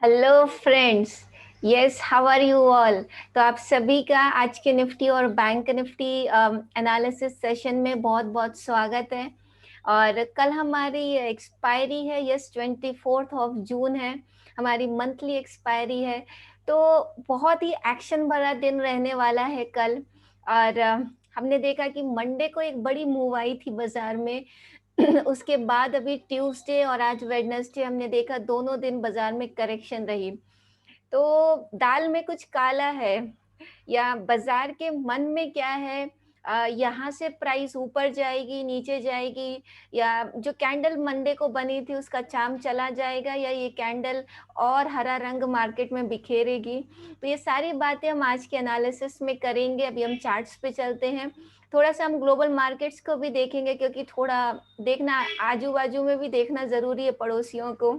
Hello friends. Yes, how are you all. तो आप सभी का आज के निफ्टी और बैंक निफ्टी एनालिसिस सेशन में बहुत बहुत स्वागत है। और कल हमारी एक्सपायरी है, यस 24 जून है, हमारी मंथली एक्सपायरी है। तो बहुत ही एक्शन भरा दिन रहने वाला है कल। और हमने देखा कि मंडे को एक बड़ी मूव आई थी बाजार में। उसके बाद अभी ट्यूसडे और आज वेडनेसडे हमने देखा दोनों दिन बाजार में करेक्शन रही। तो दाल में कुछ काला है, या बाजार के मन में क्या है। यहाँ से प्राइस ऊपर जाएगी, नीचे जाएगी, या जो कैंडल मंडे को बनी थी उसका चाम चला जाएगा, या ये कैंडल और हरा रंग मार्केट में बिखेरेगी। तो ये सारी बातें हम आज के एनालिसिस में करेंगे। अभी हम चार्ट्स पे चलते हैं। थोड़ा सा हम ग्लोबल मार्केट्स को भी देखेंगे, क्योंकि थोड़ा देखना, आजू बाजू में भी देखना जरूरी है पड़ोसियों को,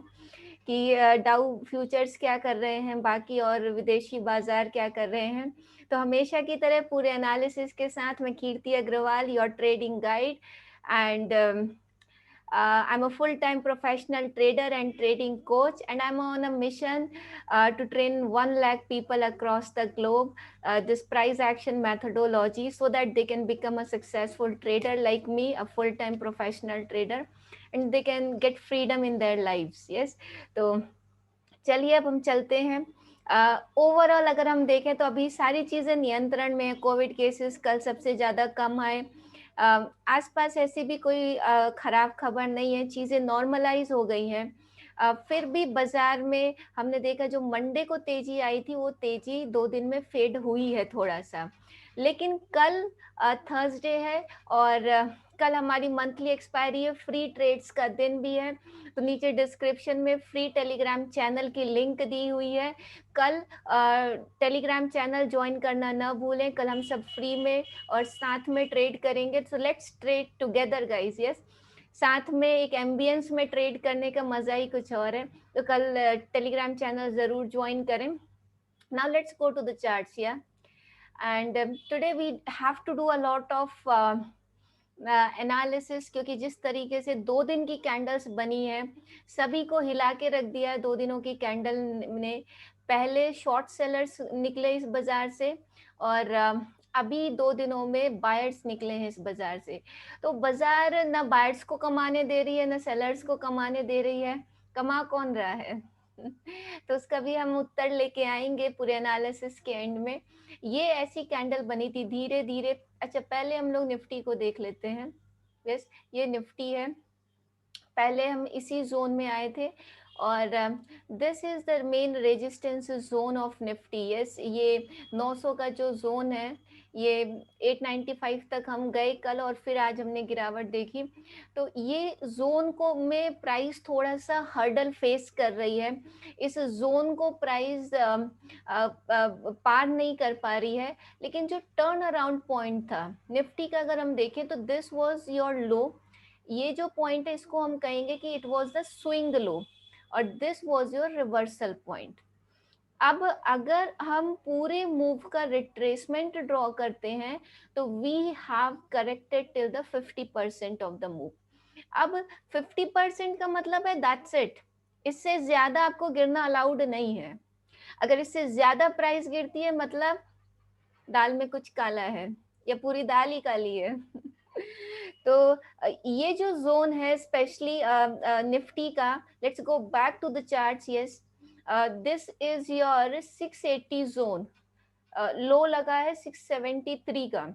कि डाउ फ्यूचर्स क्या कर रहे हैं बाकी, और विदेशी बाजार क्या कर रहे हैं। तो हमेशा की तरह पूरे एनालिसिस के साथ मैं Kirti Agarwal, your trading guide, and I'm a full-time professional trader and trading coach, and I'm on a mission to train 1 lakh people across the globe this price action methodology, so that they can become a successful trader like me, a full-time professional trader, and they can get freedom in their lives. Yes, तो चलिए अब हम चलते हैं। Overall अगर हम देखें तो अभी सारी चीज़ें नियंत्रण में है। कोविड केसेस कल सबसे ज़्यादा कम आए। आसपास ऐसी भी कोई खराब खबर नहीं है, चीज़ें नॉर्मलाइज हो गई हैं। फिर भी बाजार में हमने देखा जो मंडे को तेजी आई थी, वो तेजी 2 दिन में फेड हुई है थोड़ा सा। लेकिन कल थर्सडे है, और कल हमारी मंथली एक्सपायरी है, फ्री ट्रेड्स का दिन भी है। तो नीचे डिस्क्रिप्शन में फ्री टेलीग्राम चैनल की लिंक दी हुई है। कल टेलीग्राम चैनल ज्वाइन करना ना भूलें। कल हम सब फ्री में और साथ में ट्रेड करेंगे। So let's trade together guys. Yes, साथ में एक एम्बियंस में ट्रेड करने का मजा ही कुछ और है। तो कल टेलीग्राम चैनल जरूर ज्वाइन करें। Now let's go to the charts. या and today we have to do a lot of analysis, क्योंकि जिस तरीके से 2 दिन की कैंडल्स बनी है, सभी को हिला के रख दिया है 2 दिनों की कैंडल ने। पहले शॉर्ट सेलर्स निकले इस बाजार से, और अभी 2 दिनों में बायर्स निकले हैं इस बाजार से। तो बाजार ना बायर्स को कमाने दे रही है, ना सेलर्स को कमाने दे रही है। कमा कौन रहा है? तो उसका भी हम उत्तर लेके आएंगे पूरे एनालिसिस के एंड में। ये ऐसी कैंडल बनी थी धीरे धीरे। अच्छा, पहले हम लोग निफ्टी को देख लेते हैं। यस, ये निफ्टी है। पहले हम इसी जोन में आए थे, और this is the main resistance zone of Nifty. Yes, ये 900 का जो जोन है, ये 895 तक हम गए कल, और फिर आज हमने गिरावट देखी। तो ये जोन को में प्राइस थोड़ा सा हर्डल फेस कर रही है। इस जोन को प्राइस पार नहीं कर पा रही है। लेकिन जो टर्न अराउंड पॉइंट था निफ्टी का, अगर हम देखें तो दिस वाज योर लो। ये जो पॉइंट है इसको हम कहेंगे कि it was the swing low, और this was your reversal point. अब अगर हम पूरे मूव का रिट्रेसमेंट ड्रॉ करते हैं, तो we have corrected till the 50% of the move. अब 50% का मतलब है दैट्स इट। इससे ज्यादा आपको गिरना अलाउड नहीं है। अगर इससे ज्यादा प्राइस गिरती है, मतलब दाल में कुछ काला है, या पूरी दाल ही काली है। तो ये जो जोन है स्पेशली निफ्टी का, let's go back to the charts. Yes, this is your 680 zone. Low लगा है 673 का।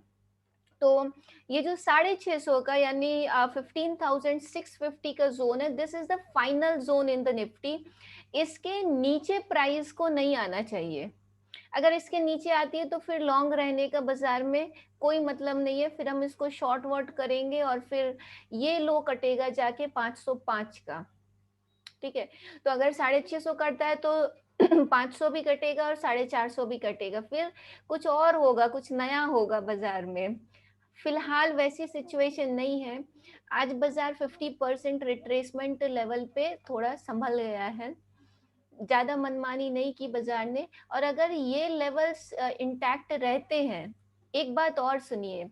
तो ये जो 650 का यानी 15,650 का जोन है, this is the final zone in the Nifty. इसके नीचे प्राइस को नहीं आना चाहिए। अगर इसके नीचे आती है तो फिर लॉन्ग रहने का बाजार में कोई मतलब नहीं है। फिर हम इसको शॉर्ट वॉट करेंगे, और फिर ये लो कटेगा जाके 505 का। ठीक है, तो अगर 650 करता है तो 500 भी कटेगा और 450 भी कटेगा। फिर कुछ और होगा, कुछ नया होगा बाजार में। फिलहाल वैसी सिचुएशन नहीं है। आज बाजार 50% रिट्रेसमेंट लेवल पे थोड़ा संभल गया है, ज्यादा मनमानी नहीं की बाजार ने। और अगर ये लेवल्स इंटैक्ट रहते हैं, एक बात और सुनिए,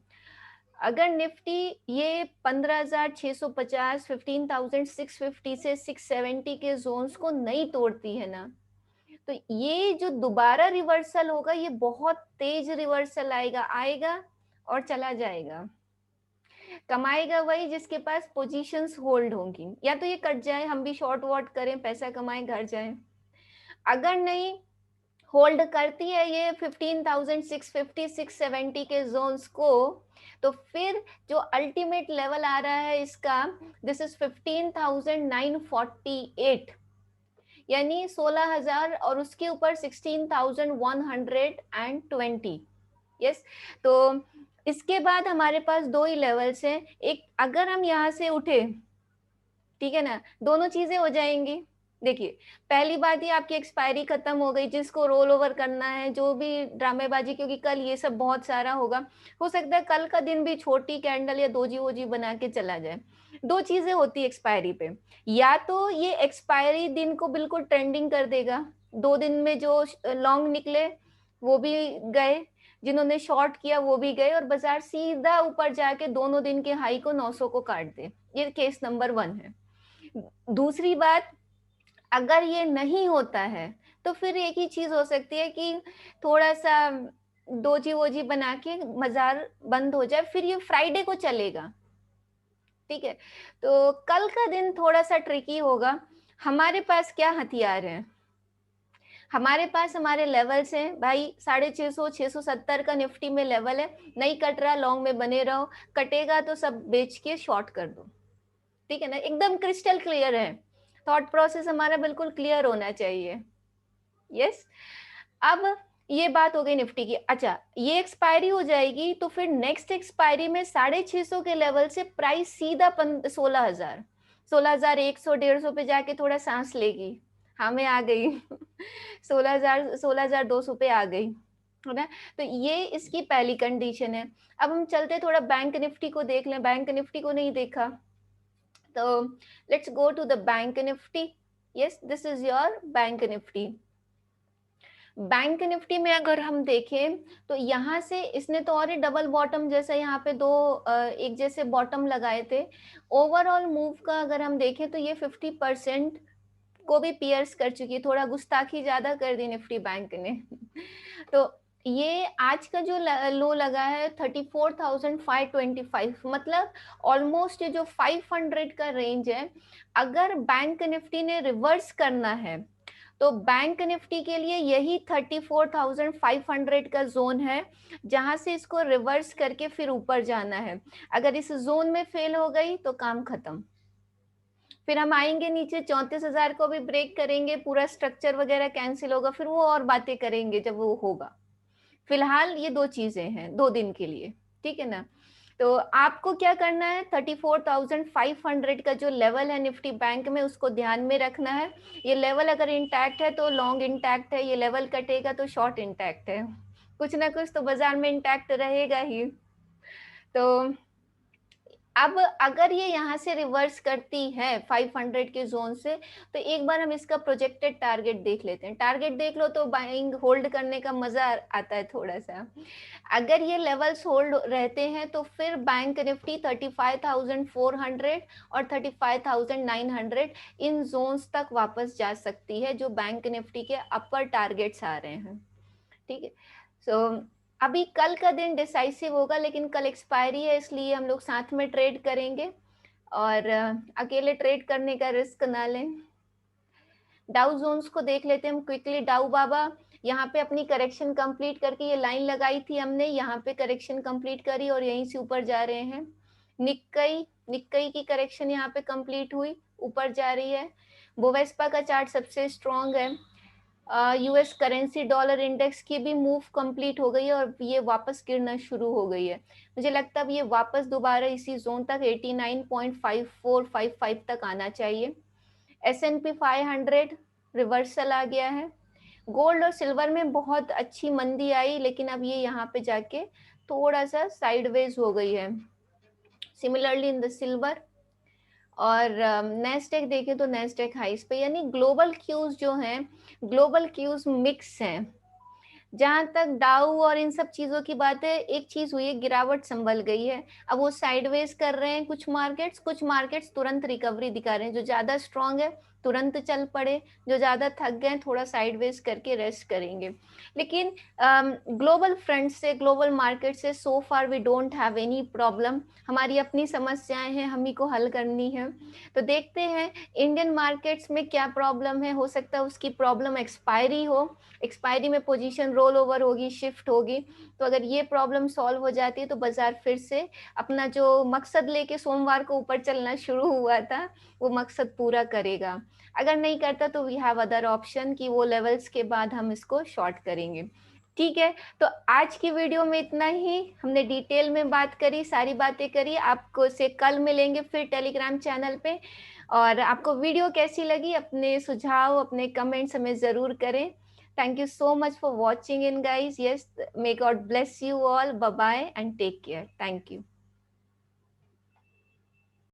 अगर निफ्टी ये 15,650 15,650 से 670 के जोन्स को नहीं तोड़ती है ना, तो ये जो दोबारा रिवर्सल होगा, ये बहुत तेज रिवर्सल आएगा और चला जाएगा। कमाएगा वही जिसके पास पोजीशंस होल्ड होंगी, या तो ये कट जाए, हम भी शॉर्ट वॉट करें, पैसा कमाएं, घर जाएं। अगर नहीं होल्ड करती है ये 15,650 670 के जोन्स को, तो फिर जो अल्टीमेट लेवल आ रहा है इसका, दिस इज 15,948, यानी 16,000 और उसके ऊपर 16,120। यस, तो इसके बाद हमारे पास दो ही लेवल्स हैं। एक, अगर हम यहाँ से उठे, ठीक है ना, दोनों चीजें हो जाएंगी। देखिए, पहली बात ये आपकी एक्सपायरी खत्म हो गई, जिसको रोल ओवर करना है, जो भी ड्रामेबाजी, क्योंकि कल ये सब बहुत सारा होगा, हो सकता है कल का दिन भी छोटी कैंडल या दोजी वोजी बना के चला जाए। दो चीजें होती है एक्सपायरी पे, या तो ये एक्सपायरी दिन को बिल्कुल ट्रेंडिंग कर देगा, 2 दिन में जो लॉन्ग निकले वो भी गए, जिन्होंने शॉर्ट किया वो भी गए, और बाजार सीधा ऊपर जाके दोनों दिन के हाई को 900 को काट दे। ये केस नंबर 1 है। दूसरी बात, अगर ये नहीं होता है तो फिर एक ही चीज हो सकती है कि थोड़ा सा दोजी वोजी बना के बाजार बंद हो जाए, फिर ये फ्राइडे को चलेगा। ठीक है, तो कल का दिन थोड़ा सा ट्रिकी होगा। हमारे पास क्या हथियार है? हमारे पास हमारे लेवल्स हैं भाई, 650 670 का निफ्टी में लेवल है, नहीं कट रहा लॉन्ग में बने रहो, कटेगा तो सब बेच के शॉर्ट कर दो। ठीक है ना, एकदम क्रिस्टल क्लियर है, थॉट प्रोसेस हमारा बिल्कुल क्लियर होना चाहिए। यस, अब ये बात हो गई निफ्टी की। अच्छा, ये एक्सपायरी हो जाएगी तो फिर नेक्स्ट एक्सपायरी में 650 के लेवल से प्राइस सीधा 16,000 16,100 150 पे जाके थोड़ा सांस लेगी, हमें आ गई 16,000 16,200 पे आ गई, है ना। तो ये इसकी पहली कंडीशन है। अब हम चलते थोड़ा बैंक निफ्टी को देख लें, बैंक निफ्टी को नहीं देखा, तो let's go to the bank Nifty. Yes, this is your bank Nifty. Bank Nifty में अगर हम देखें तो यहाँ से इसने तो और ही डबल बॉटम जैसा यहाँ पे दो एक जैसे बॉटम लगाए थे। ओवरऑल मूव का अगर हम देखें तो ये 50% को भी पियर्स कर चुकी है, थोड़ा गुस्ताखी ज्यादा कर दी निफ्टी बैंक ने तो ये आज का जो लो लगा है 34,525, मतलब ऑलमोस्ट ये जो 500 का रेंज है, अगर बैंक निफ्टी ने रिवर्स करना है तो बैंक निफ्टी के लिए यही 34,500 का जोन है, जहां से इसको रिवर्स करके फिर ऊपर जाना है। अगर इस जोन में फेल हो गई तो काम खत्म, फिर हम आएंगे नीचे 34,000 को भी ब्रेक करेंगे, पूरा स्ट्रक्चर वगैरह कैंसिल होगा, फिर वो और बातें करेंगे जब वो होगा। फिलहाल ये दो चीजें हैं 2 दिन के लिए, ठीक है ना। तो आपको क्या करना है, 34,500 का जो लेवल है निफ्टी बैंक में, उसको ध्यान में रखना है। ये लेवल अगर इंटैक्ट है तो लॉन्ग इंटैक्ट है, ये लेवल कटेगा तो शॉर्ट इंटैक्ट है, कुछ ना कुछ तो बाजार में इंटैक्ट रहेगा ही। तो अब अगर ये यहाँ से रिवर्स करती है 500 के जोन से, तो एक बार हम इसका प्रोजेक्टेड टारगेट देख लेते हैं। टारगेट देख लो तो बाइंग होल्ड करने का मजा आता है थोड़ा सा। अगर ये लेवल्स होल्ड रहते हैं तो फिर बैंक निफ्टी 35,400 और 35,900 इन जोन्स तक वापस जा सकती है, जो बैंक निफ्टी के अपर टारगेट्स आ रहे हैं। ठीक है, सो अभी कल का दिन डिसाइसिव होगा, लेकिन कल एक्सपायरी है, इसलिए हम लोग साथ में ट्रेड करेंगे और अकेले ट्रेड करने का रिस्क ना लें। डाउ जोन्स को देख लेते हैं हम क्विकली। डाउ बाबा यहाँ पे अपनी करेक्शन कंप्लीट करके, ये लाइन लगाई थी हमने, यहाँ पे करेक्शन कंप्लीट करी और यहीं से ऊपर जा रहे हैं। निक्कई की करेक्शन यहाँ पे कंप्लीट हुई, ऊपर जा रही है। बोवेस्पा का चार्ट सबसे स्ट्रॉन्ग है। यूएस करेंसी डॉलर इंडेक्स की भी मूव कंप्लीट हो गई है और ये वापस गिरना शुरू हो गई है। मुझे लगता है अब ये वापस दोबारा इसी जोन तक 89.5455 तक आना चाहिए। S&P 500 रिवर्सल आ गया है। गोल्ड और सिल्वर में बहुत अच्छी मंदी आई, लेकिन अब ये यहाँ पे जाके थोड़ा सा साइडवेज हो गई है। सिमिलरली इन द सिल्वर और नेस्डेक देखें तो नेस्डेक हाइस पे, यानी ग्लोबल क्यूज जो हैं, ग्लोबल क्यूज मिक्स हैं। जहां तक डाउ और इन सब चीजों की बात है, एक चीज हुई है, गिरावट संभल गई है, अब वो साइडवेज कर रहे हैं कुछ मार्केट्स तुरंत रिकवरी दिखा रहे हैं। जो ज्यादा स्ट्रांग है तुरंत चल पड़े, जो ज़्यादा थक गए थोड़ा साइडवेज करके रेस्ट करेंगे। लेकिन ग्लोबल फ्रंट से, ग्लोबल मार्केट से so far we don't have any problem. हमारी अपनी समस्याएं हैं, हम ही को हल करनी है। तो देखते हैं इंडियन मार्केट्स में क्या प्रॉब्लम है। हो सकता है उसकी प्रॉब्लम एक्सपायरी हो, एक्सपायरी में पोजीशन रोल ओवर होगी, शिफ्ट होगी। तो अगर ये प्रॉब्लम सॉल्व हो जाती है तो बाजार फिर से अपना जो मकसद लेके सोमवार को ऊपर चलना शुरू हुआ था, वो मकसद पूरा करेगा। अगर नहीं करता तो वी हैव अदर ऑप्शन कि वो लेवल्स के बाद हम इसको शॉर्ट करेंगे। ठीक है, तो आज की वीडियो में इतना ही। हमने डिटेल में बात करी, सारी बातें करी। आपको से कल मिलेंगे फिर टेलीग्राम चैनल पे। और आपको वीडियो कैसी लगी, अपने सुझाव, अपने कमेंट्स हमें ज़रूर करें। Thank you so much for watching in guys. Yes, may God bless you all. Bye bye and take care. Thank you.